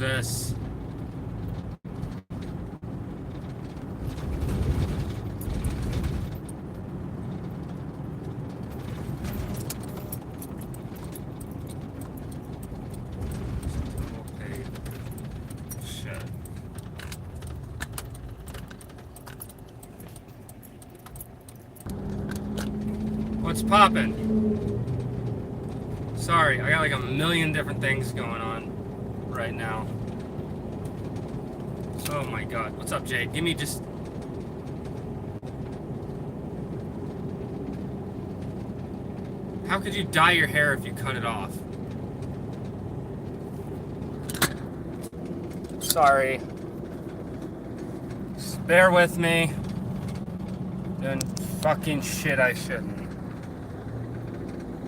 this? Okay. Shit. What's poppin'? Sorry, I got like a million different things going on right now. Oh my god. What's up, Jade? Give me just... How could you dye your hair if you cut it off? Sorry. Just bear with me. Doing fucking shit I shouldn't.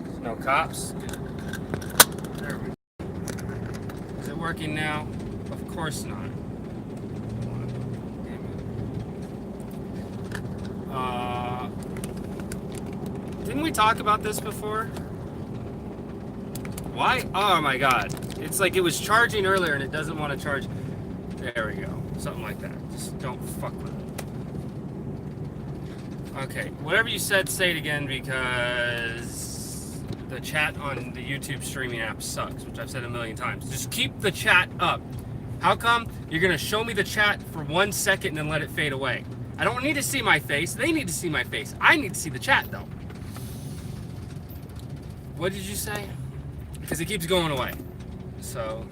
There's no cops. There we go. Is it working now? Of course not. Didn't we talk about this before? Why? Oh my god. It's like it was charging earlier and it doesn't want to charge. There we go. Something like that. Just don't fuck with it. Okay. Whatever you said, say it again because the chat on the YouTube streaming app sucks, which I've said a million times. Just keep the chat up. How come you're going to show me the chat for 1 second and then let it fade away? I don't need to see my face. They need to see my face. I need to see the chat, though. What did you say? Because it keeps going away. So,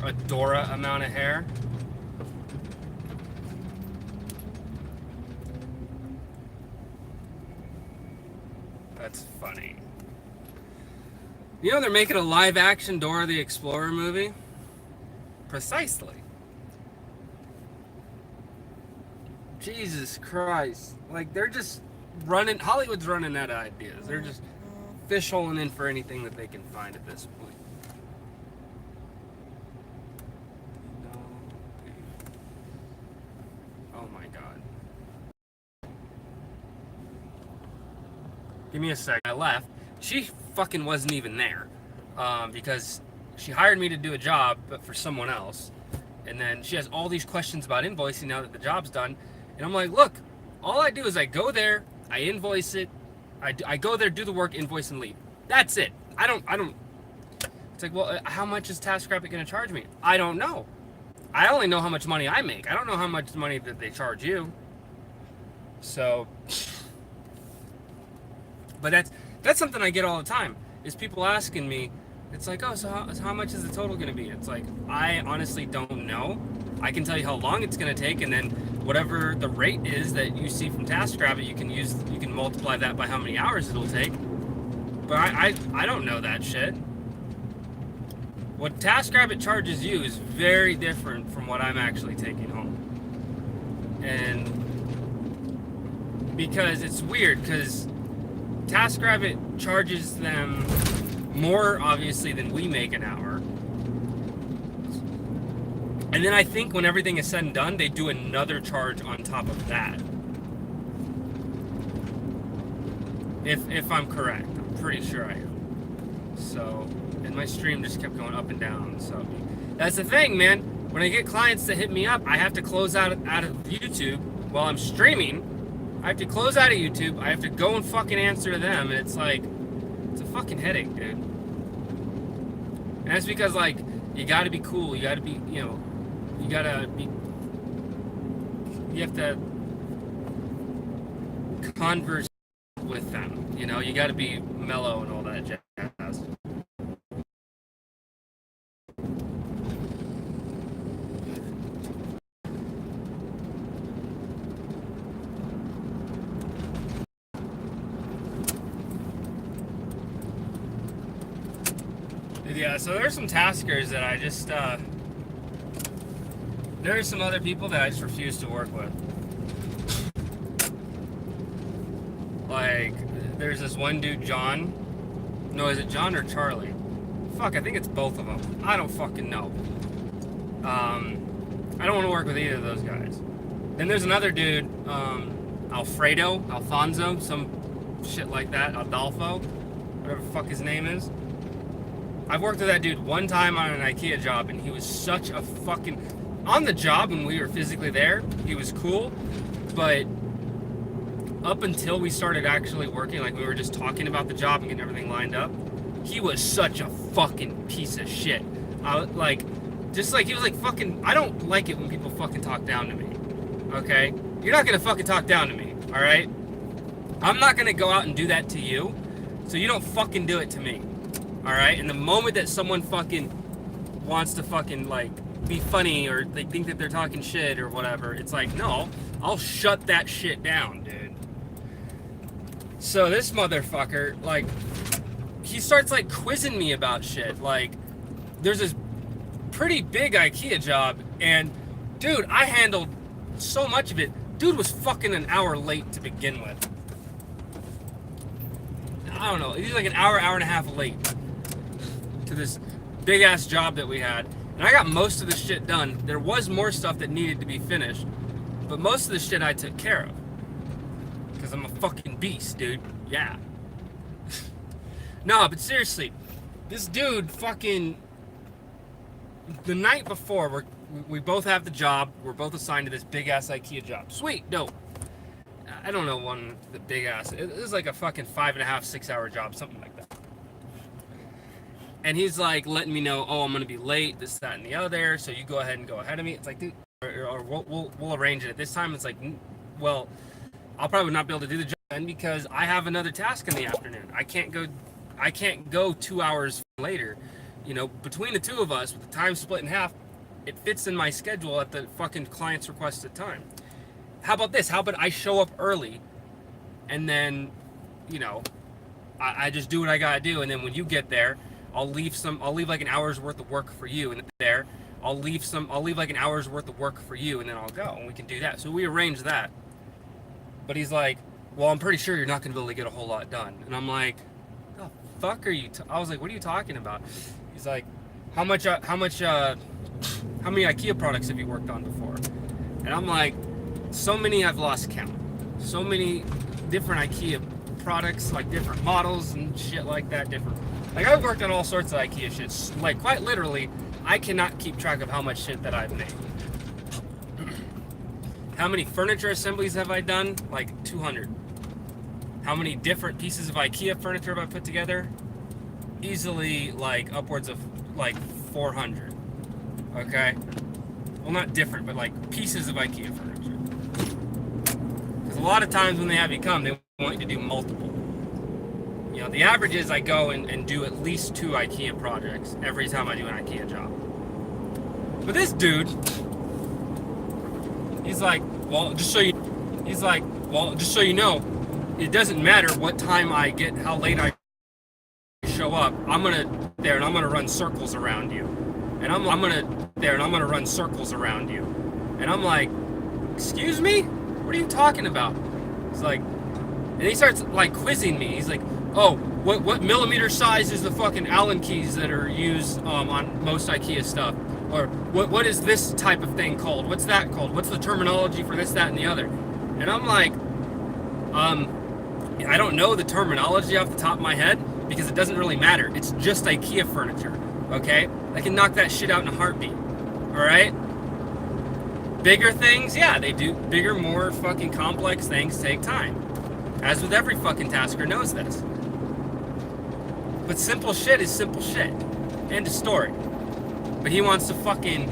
a Dora amount of hair. That's funny. You know they're making a live-action Dora the Explorer movie? Precisely. Jesus Christ. Like, they're just running... Hollywood's running out of ideas. They're just fish-holing in for anything that they can find at this point. Oh my god. Give me a sec. I left. She fucking wasn't even there. Because she hired me to do a job, but for someone else. And then she has all these questions about invoicing now that the job's done. And I'm like, look, all I do is I go there, I invoice it, I go there, do the work, invoice, and leave. That's it. I don't. It's like, well, how much is TaskRabbit going to charge me? I don't know. I only know how much money I make. I don't know how much money that they charge you. So, but that's something I get all the time, is people asking me, it's like, oh, so how much is the total going to be? It's like, I honestly don't know. I can tell you how long it's going to take, and then whatever the rate is that you see from TaskRabbit, you can multiply that by how many hours it'll take. But I don't know that shit. What TaskRabbit charges you is very different from what I'm actually taking home. And because it's weird, because TaskRabbit charges them more, obviously, than we make an hour. And then I think when everything is said and done, they do another charge on top of that. If I'm correct. I'm pretty sure I am. So, and my stream just kept going up and down. So, that's the thing, man. When I get clients that hit me up, I have to close out of YouTube while I'm streaming. I have to close out of YouTube. I have to go and fucking answer to them. And it's like, it's a fucking headache, dude. And that's because, like, you gotta be cool. You gotta be, you have to converse with them. You gotta be mellow and all that jazz. Yeah, so there's some taskers that I just, there's some other people that I just refuse to work with. Like, there's this one dude, John. No, is it John or Charlie? Fuck, I think it's both of them. I don't fucking know. I don't want to work with either of those guys. Then there's another dude, Alfonso, some shit like that, Adolfo, whatever the fuck his name is. I've worked with that dude one time on an IKEA job, and he was such a fucking... On the job, when we were physically there, he was cool, but up until we started actually working, like we were just talking about the job and getting everything lined up, he was such a fucking piece of shit. Just like, he was like fucking... I don't like it when people fucking talk down to me, okay? You're not gonna fucking talk down to me, alright? I'm not gonna go out and do that to you, so you don't fucking do it to me, alright? And the moment that someone fucking wants to fucking, like, be funny, or they think that they're talking shit or whatever, it's like, no, I'll shut that shit down, dude. So this motherfucker, like, he starts, like, quizzing me about shit. Like, there's this pretty big IKEA job, and, dude, I handled so much of it. Dude was fucking an hour late to begin with. I don't know, he's like an hour and a half late to this big ass job that we had. And I got most of the shit done. There was more stuff that needed to be finished, but most of the shit I took care of. Because I'm a fucking beast, dude. Yeah. No, but seriously, this dude fucking... The night before, we both have the job. We're both assigned to this big ass IKEA job. Sweet, dope. I don't know the big ass. It was like a fucking 5.5, 6 hour job, something like that. And he's like letting me know, oh, I'm gonna be late, this, that, and the other. So you go ahead of me. It's like, dude, or we'll arrange it at this time. It's like, well, I'll probably not be able to do the job then because I have another task in the afternoon. I can't go 2 hours later. You know, between the two of us, with the time split in half, it fits in my schedule at the fucking client's requested time. How about this? How about I show up early, and then, you know, I just do what I gotta do, and then when you get there, I'll leave like an hour's worth of work for you, and there, I'll leave like an hour's worth of work for you, and then I'll go, and we can do that. So we arrange that. But he's like, well, I'm pretty sure you're not gonna be able to get a whole lot done. And I'm like, the fuck are you? I was like, what are you talking about? He's like, how many IKEA products have you worked on before? And I'm like, so many I've lost count. So many different IKEA products, like different models and shit like that. Like, I've worked on all sorts of IKEA shit. Like, quite literally, I cannot keep track of how much shit that I've made. How many furniture assemblies have I done? Like 200. How many different pieces of IKEA furniture have I put together? Easily, like, upwards of, like, 400. Okay? Well, not different, but, like, pieces of IKEA furniture. Because a lot of times when they have you come, they want you to do multiple. You know, the average is I go and do at least 2 IKEA projects every time I do an IKEA job. But this dude, he's like, well, just so you know, it doesn't matter what time I get, how late I show up, I'm gonna run circles around you. And I'm gonna run circles around you. And I'm like, excuse me? What are you talking about? It's like, and he starts like quizzing me. He's like, oh, what millimeter size is the fucking Allen keys that are used on most IKEA stuff? Or what is this type of thing called? What's that called? What's the terminology for this, that, and the other? And I'm like, I don't know the terminology off the top of my head because it doesn't really matter. It's just IKEA furniture, okay? I can knock that shit out in a heartbeat, all right? Bigger things, yeah, they do. Bigger, more fucking complex things take time. As with every fucking tasker knows this. But simple shit is simple shit. End of story. But he wants to fucking,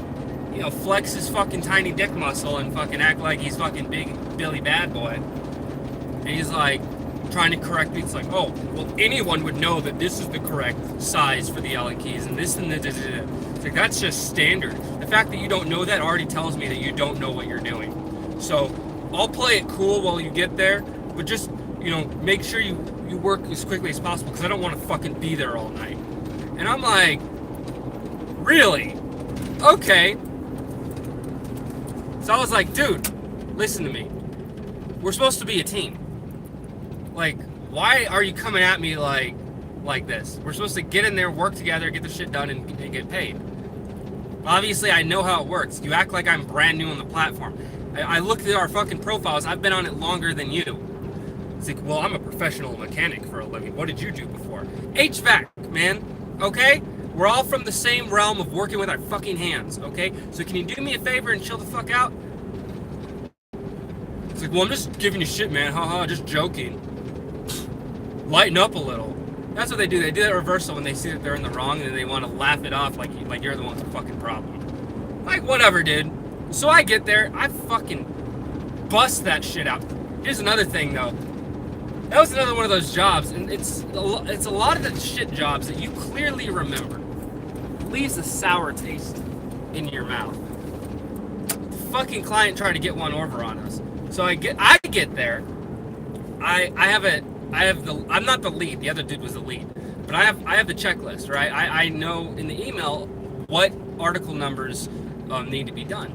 you know, flex his fucking tiny dick muscle and fucking act like he's fucking big Billy Bad Boy. And he's like, trying to correct me. It's like, oh, well, anyone would know that this is the correct size for the Allen keys and this and the It's like, that's just standard. The fact that you don't know that already tells me that you don't know what you're doing. So I'll play it cool while you get there, but just, you know, make sure you work as quickly as possible because I don't want to fucking be there all night. And I'm like, really? Okay. So I was like, dude, listen to me. We're supposed to be a team. Like, why are you coming at me like this? We're supposed to get in there, work together, get the shit done, and get paid. Obviously, I know how it works. You act like I'm brand new on the platform. I looked at our fucking profiles. I've been on it longer than you. It's like, well, I'm a professional mechanic for a living. What did you do before? HVAC, man. Okay? We're all from the same realm of working with our fucking hands, okay? So can you do me a favor and chill the fuck out? It's like, well, I'm just giving you shit, man. Haha, just joking. Lighten up a little. That's what they do. They do that reversal when they see that they're in the wrong, and then they want to laugh it off like you're the one with the fucking problem. Like, whatever, dude. So I get there, I fucking bust that shit out. Here's another thing, though. That was another one of those jobs, and it's a lot of the shit jobs that you clearly remember. It leaves a sour taste in your mouth. The fucking client tried to get one over on us. So I get there. I'm not the lead. The other dude was the lead, but I have the checklist, right? I know in the email what article numbers need to be done,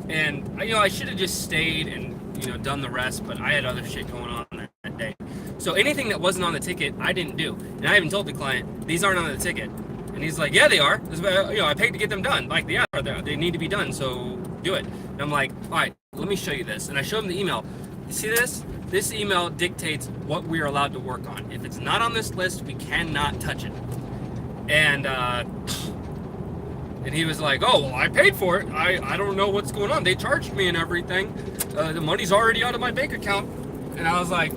and I should have just stayed and done the rest, but I had other shit going on that day. So anything that wasn't on the ticket, I didn't do, and I even told the client these aren't on the ticket, and he's like, yeah, they are. I paid to get them done. Like, yeah, they need to be done, so do it. And I'm like, all right, let me show you this, and I showed him the email. You see this? This email dictates what we are allowed to work on. If it's not on this list, we cannot touch it. And he was like, oh, well, I paid for it. I don't know what's going on. They charged me and everything. The money's already out of my bank account. And I was like,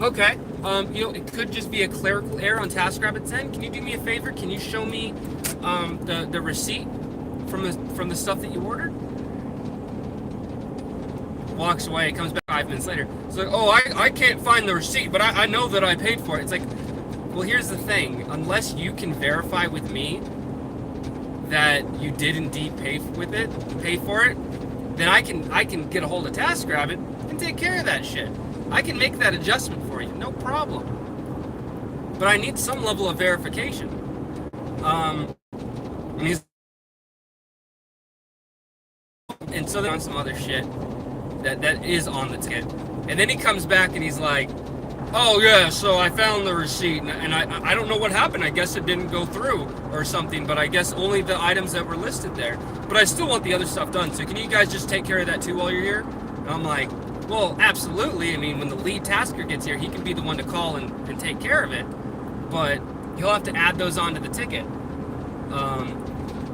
okay. It could just be a clerical error on TaskRabbit's end. Can you do me a favor? Can you show me the receipt from the stuff that you ordered? Walks away, comes back 5 minutes later. It's like, oh, I can't find the receipt, but I know that I paid for it. It's like, well, here's the thing. Unless you can verify with me that you did indeed pay for it, then I can get a hold of TaskRabbit and take care of that shit. I can make that adjustment for you, no problem. But I need some level of verification. And so they're on some other shit that is on the ticket. And then he comes back and he's like, oh yeah, so I found the receipt, and I don't know what happened. I guess it didn't go through or something, but I guess only the items that were listed there. But I still want the other stuff done, so can you guys just take care of that too while you're here? And I'm like, well, absolutely. I mean, when the lead tasker gets here, he can be the one to call and take care of it, but he'll have to add those onto the ticket.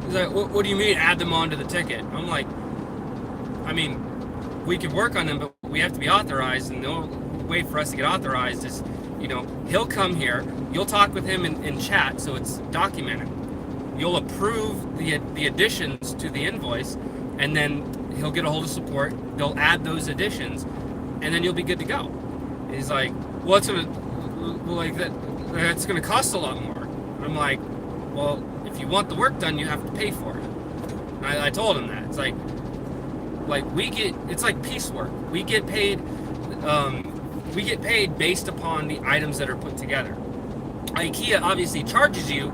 He's like, what do you mean add them onto the ticket? I'm like, I mean, we can work on them, but we have to be authorized, and the only way for us to get authorized is, he'll come here, you'll talk with him in chat, so it's documented. You'll approve the additions to the invoice, and then he'll get a hold of support, they'll add those additions, and then you'll be good to go. And he's like, well, that's gonna cost a lot more. I'm like, well, if you want the work done, you have to pay for it. And I told him that. It's like it's like piecework. We get paid based upon the items that are put together. IKEA obviously charges you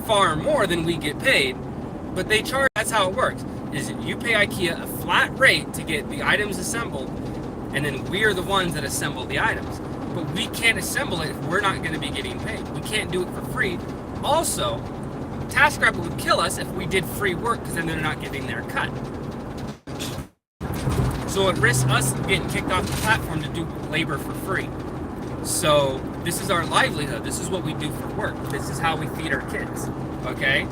far more than we get paid, but that's how it works. Is you pay IKEA a flat rate to get the items assembled, and then we're the ones that assemble the items. But we can't assemble it if we're not going to be getting paid. We can't do it for free. Also, TaskRabbit would kill us if we did free work, because then they're not getting their cut. So it risks us getting kicked off the platform to do labor for free. So this is our livelihood. This is what we do for work. This is how we feed our kids. Okay?